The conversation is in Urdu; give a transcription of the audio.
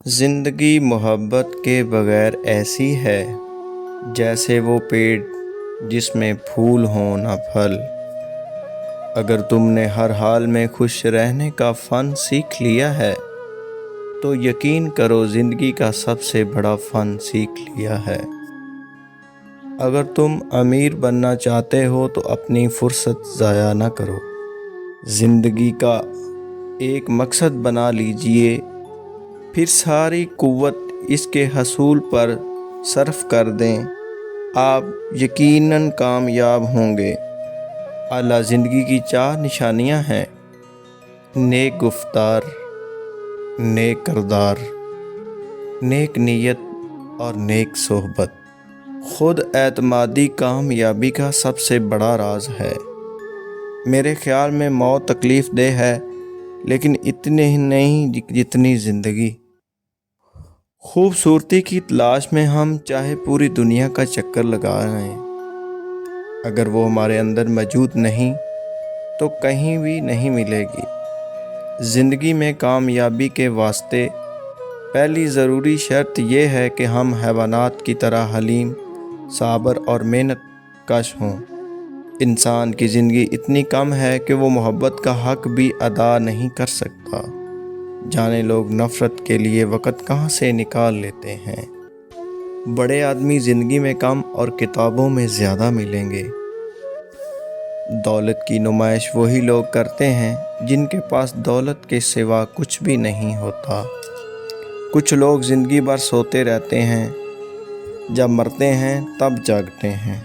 زندگی محبت کے بغیر ایسی ہے جیسے وہ پیڑ جس میں پھول ہوں نہ پھل۔ اگر تم نے ہر حال میں خوش رہنے کا فن سیکھ لیا ہے تو یقین کرو زندگی کا سب سے بڑا فن سیکھ لیا ہے۔ اگر تم امیر بننا چاہتے ہو تو اپنی فرصت ضائع نہ کرو، زندگی کا ایک مقصد بنا لیجئے، پھر ساری قوت اس کے حصول پر صرف کر دیں، آپ یقیناً کامیاب ہوں گے۔ اعلیٰ زندگی کی 4 نشانیاں ہیں: نیک گفتار، نیک کردار، نیک نیت اور نیک صحبت۔ خود اعتمادی کامیابی کا سب سے بڑا راز ہے۔ میرے خیال میں موت تکلیف دہ ہے، لیکن اتنے ہی نہیں جتنی زندگی۔ خوبصورتی کی تلاش میں ہم چاہے پوری دنیا کا چکر لگا رہے ہیں، اگر وہ ہمارے اندر موجود نہیں تو کہیں بھی نہیں ملے گی۔ زندگی میں کامیابی کے واسطے پہلی ضروری شرط یہ ہے کہ ہم حیوانات کی طرح حلیم، صابر اور محنت کش ہوں۔ انسان کی زندگی اتنی کم ہے کہ وہ محبت کا حق بھی ادا نہیں کر سکتا، جانے لوگ نفرت کے لیے وقت کہاں سے نکال لیتے ہیں۔ بڑے آدمی زندگی میں کم اور کتابوں میں زیادہ ملیں گے۔ دولت کی نمائش وہی لوگ کرتے ہیں جن کے پاس دولت کے سوا کچھ بھی نہیں ہوتا۔ کچھ لوگ زندگی بھر سوتے رہتے ہیں، جب مرتے ہیں تب جاگتے ہیں۔